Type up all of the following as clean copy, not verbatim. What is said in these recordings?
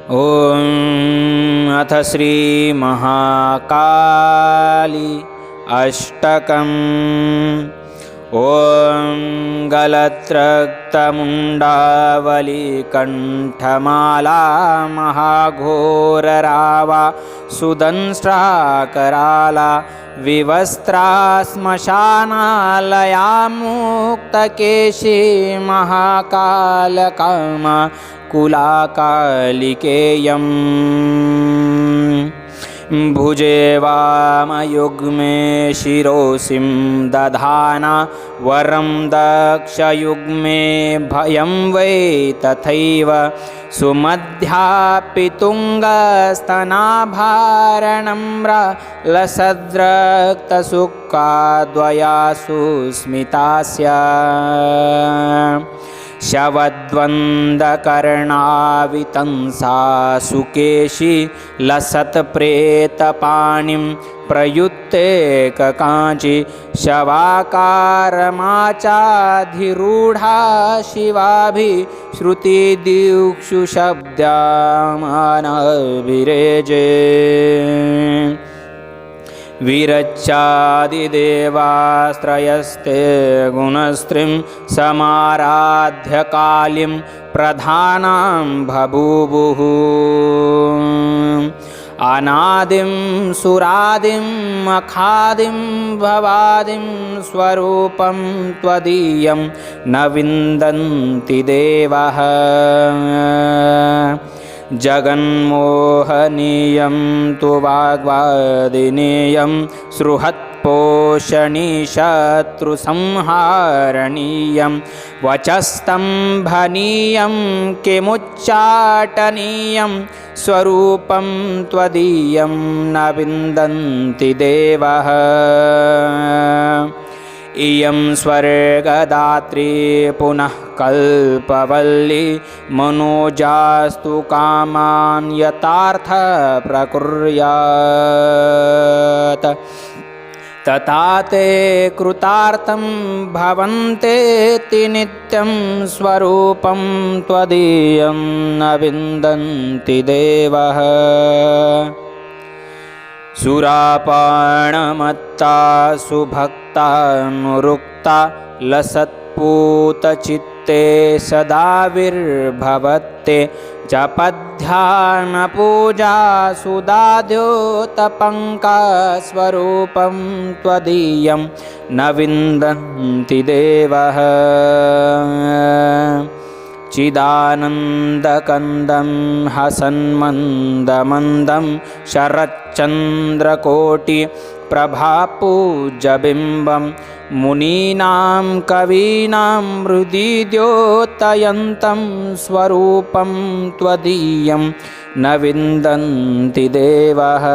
ॐ अथ श्री महाकाली अष्टकम्। ॐ गलत्रक्तमुण्डावलिकण्ठमाला महाघोररावा सुदंष्ट्राकराला विवस्त्रा श्मशानालया मुक्तकेशी महाकालकामा कुलाकालिकेयम्। भुजे वामयुग्मे शिरोसिं दधाना वरं दक्षयुग्मे भयं वै तथैव सुमध्यापि तुङ्गस्तनाभारणं लसद्रक्तसुक्काद्वयासु स्मितास्य शवद्वन्द्कर्णावितंसा सुकेशी लसत्प्रेतपाणिं प्रयुत्ते ककांची शवाकारमाचाधिरूढा शिवाभिश्रुतिदिक्षु शब्दामानभिरेजे। विरच्चादिदेवास्त्रयस्ते गुणस्त्रीं समाराध्य कालीं प्रधानां बभूवुः। अनादिं सुरादिं अखादिं भवादिं स्वरूपं त्वदीयं न विन्दन्ति देवः। जगन्मोहनीयं तु वाग्वादिनीयं सृहत्पोषणी शत्रुसंहारणीयं वचस्तम्भनीयं किमुच्चाटनीयं स्वरूपं त्वदीयं न विन्दन्ति देवः। इयं स्वर्गदात्री पुनः कल्पवल्ली मनोजास्तु कामान् यथार्थ प्रकुर्यात् तथा ते कृतार्थं भवन्तेति नित्यं स्वरूपं त्वदीयं न विन्दन्ति देवः। सुरापाणमत्ता सुभक्ता नुरुक्ता लसत्पूतचित्ते सदा विर्भवत्ते जपध्यानपूजा सुदाद्योतपङ्का स्वरूपं त्वदीयं न विन्दन्ति देवः। चिदानन्दकन्दं हसन्मन्दमन्दं शरच्चन्द्रकोटिप्रभापूज्यबिम्बं मुनीनां कवीनां हृदि द्योतयन्तं स्वरूपं त्वदीयं न विन्दन्ति देवः।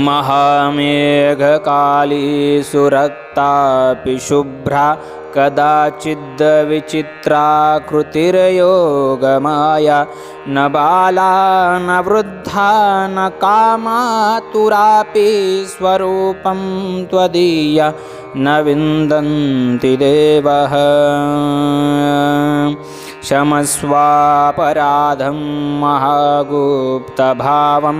महामेघकाली सुरक्तापि शुभ्रा कदाचिद्विचित्राकृतिर्योगमाया न बाला न वृद्धा न कामातुरापि स्वरूपं त्वदीय न विन्दन्ति देवः। क्षमस्वापराधं महागुप्तभावं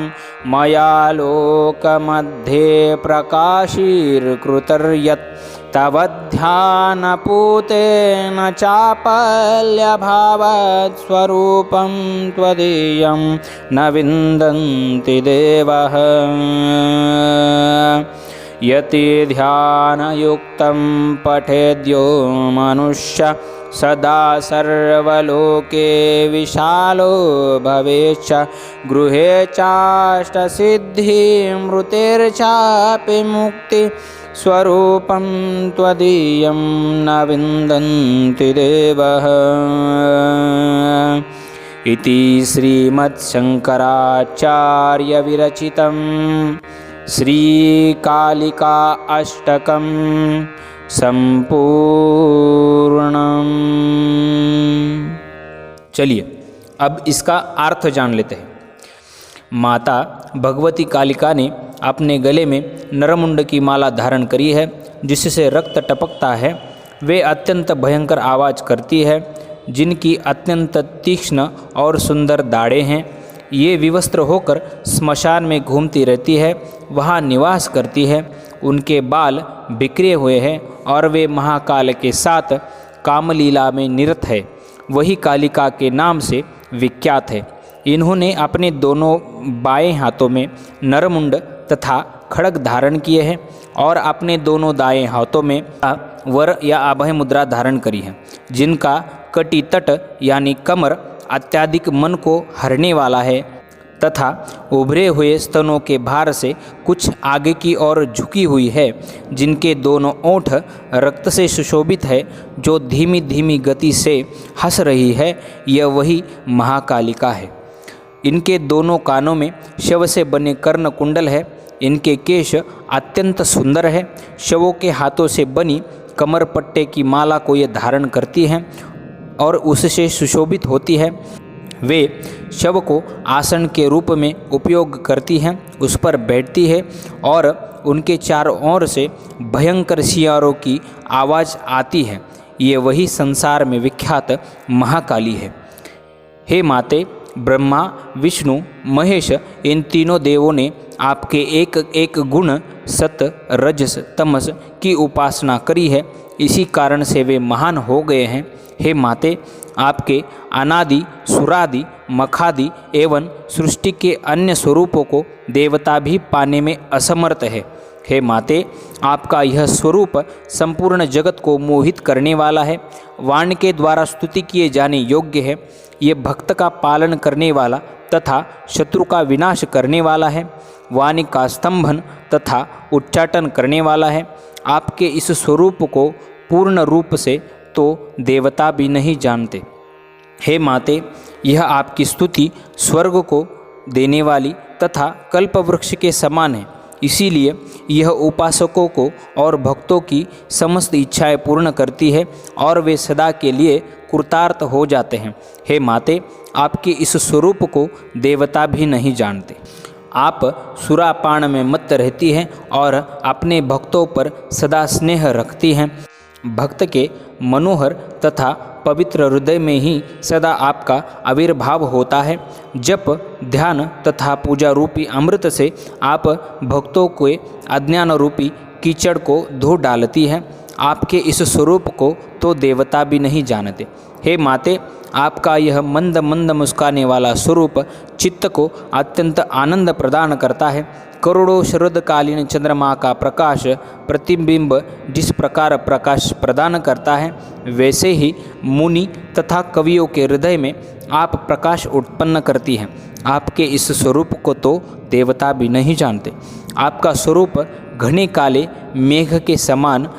मया लोकमध्ये प्रकाशीर्कृतर्यत् तव ध्यानपूतेन चापल्यभावात् स्वरूपं त्वदीयं न विन्दन्ति देवः। यति ध्यानयुक्तं पठेद्यो मनुष्य सदा सर्वलोके विशालो भवेच्च गृहे चाष्टसिद्धिमृतेर्चापि मुक्ति स्वरूपं त्वदीयं न विन्दन्ति देवः। इति श्रीमत्शङ्कराचार्यविरचितं श्रीकालिका अष्टकं संपूर्णम्। चलिए अब इसका अर्थ जान लेते हैं। माता भगवती कालिका ने अपने गले में नरमुंड की माला धारण करी है, जिससे रक्त टपकता है। वे अत्यंत भयंकर आवाज़ करती है। जिनकी अत्यंत तीक्ष्ण और सुंदर दाढ़ें हैं। ये विवस्त्र होकर स्मशान में घूमती रहती है, वहाँ निवास करती है। उनके बाल बिखरे हुए हैं और वे महाकाल के साथ कामलीला में निरत है, वही कालिका के नाम से विख्यात है। इन्होंने अपने दोनों बाएं हाथों में नरमुंड तथा खड्ग धारण किए हैं और अपने दोनों दाएं हाथों में वर या अभय मुद्रा धारण करी है, जिनका कटी तट यानी कमर अत्यधिक मन को हरने वाला है तथा उभरे हुए स्तनों के भार से कुछ आगे की ओर झुकी हुई है, जिनके दोनों ओंठ रक्त से सुशोभित है, जो धीमी धीमी गति से हंस रही है। यह वही महाकालिका है। इनके दोनों कानों में शव से बने कर्ण कुंडल है। इनके केश अत्यंत सुंदर है। शवों के हाथों से बनी कमर पट्टे की माला को ये धारण करती हैं और उससे सुशोभित होती है। वे शव को आसन के रूप में उपयोग करती हैं, उस पर बैठती है और उनके चारों ओर से भयंकर सियारों की आवाज़ आती है। ये वही संसार में विख्यात महाकाली है। हे माते, ब्रह्मा, विष्णु, महेश इन तीनों देवों ने आपके एक एक गुण सत, रजस, तमस की उपासना करी है, इसी कारण से वे महान हो गए हैं। हे माते, आपके अनादि, सुरादि, मखादि एवं सृष्टि के अन्य स्वरूपों को देवता भी पाने में असमर्थ है। हे माते, आपका यह स्वरूप संपूर्ण जगत को मोहित करने वाला है, वाणी के द्वारा स्तुति किए जाने योग्य है। ये भक्त का पालन करने वाला तथा शत्रु का विनाश करने वाला है, वाणी का स्तंभन तथा उच्चाटन करने वाला है। आपके इस स्वरूप को पूर्ण रूप से तो देवता भी नहीं जानते। हे माते, यह आपकी स्तुति स्वर्ग को देने वाली तथा कल्पवृक्ष के समान है, इसीलिए यह उपासकों को और भक्तों की समस्त इच्छाएं पूर्ण करती है और वे सदा के लिए कृतार्थ हो जाते हैं। हे माते, आपके इस स्वरूप को देवता भी नहीं जानते। आप सुरापान में मत्त रहती हैं और अपने भक्तों पर सदा स्नेह रखती हैं। भक्त के मनोहर तथा पवित्र हृदय में ही सदा आपका आविर्भाव होता है। जप, ध्यान तथा पूजा रूपी अमृत से आप भक्तों के अज्ञान रूपी कीचड़ को धो डालती है। आपके इस स्वरूप को तो देवता भी नहीं जानते। हे माते, आपका यह मंद मंद मुस्काने वाला स्वरूप चित्त को अत्यंत आनंद प्रदान करता है। करोड़ों शरदकालीन चंद्रमा का प्रकाश प्रतिबिंब जिस प्रकार प्रकाश प्रदान करता है, वैसे ही मुनि तथा कवियों के हृदय में आप प्रकाश उत्पन्न करती हैं। आपके इस स्वरूप को तो देवता भी नहीं जानते। आपका स्वरूप घने काले मेघ के समान,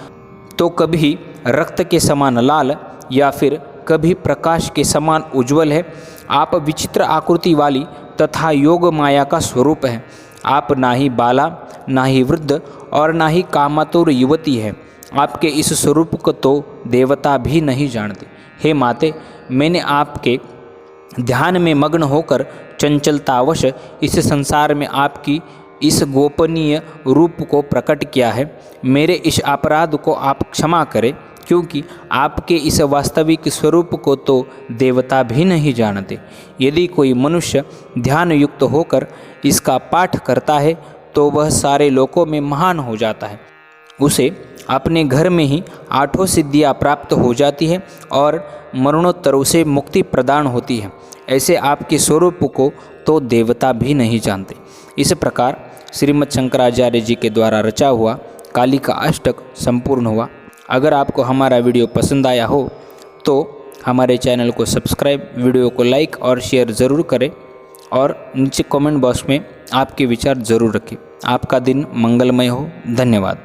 तो कभी रक्त के समान लाल या फिर कभी प्रकाश के समान उज्जवल है। आप विचित्र आकृति वाली तथा योग माया का स्वरूप है। आप ना ही बाला, ना ही वृद्ध और ना ही कामातुर युवती है। आपके इस स्वरूप को तो देवता भी नहीं जानते। हे माते, मैंने आपके ध्यान में मग्न होकर चंचलतावश इस संसार में आपकी इस गोपनीय रूप को प्रकट किया है। मेरे इस अपराध को आप क्षमा करें, क्योंकि आपके इस वास्तविक स्वरूप को तो देवता भी नहीं जानते। यदि कोई मनुष्य ध्यान युक्त होकर इसका पाठ करता है तो वह सारे लोकों में महान हो जाता है। उसे अपने घर में ही 8 सिद्धियाँ प्राप्त हो जाती है और मरणोत्तर उसे मुक्ति प्रदान होती है। ऐसे आपके स्वरूप को तो देवता भी नहीं जानते। इस प्रकार श्रीमद् शंकराचार्य जी के द्वारा रचा हुआ कालिका अष्टक संपूर्ण हुआ। अगर आपको हमारा वीडियो पसंद आया हो तो हमारे चैनल को सब्सक्राइब, वीडियो को लाइक और शेयर ज़रूर करें और नीचे कमेंट बॉक्स में आपके विचार ज़रूर रखें। आपका दिन मंगलमय हो। धन्यवाद।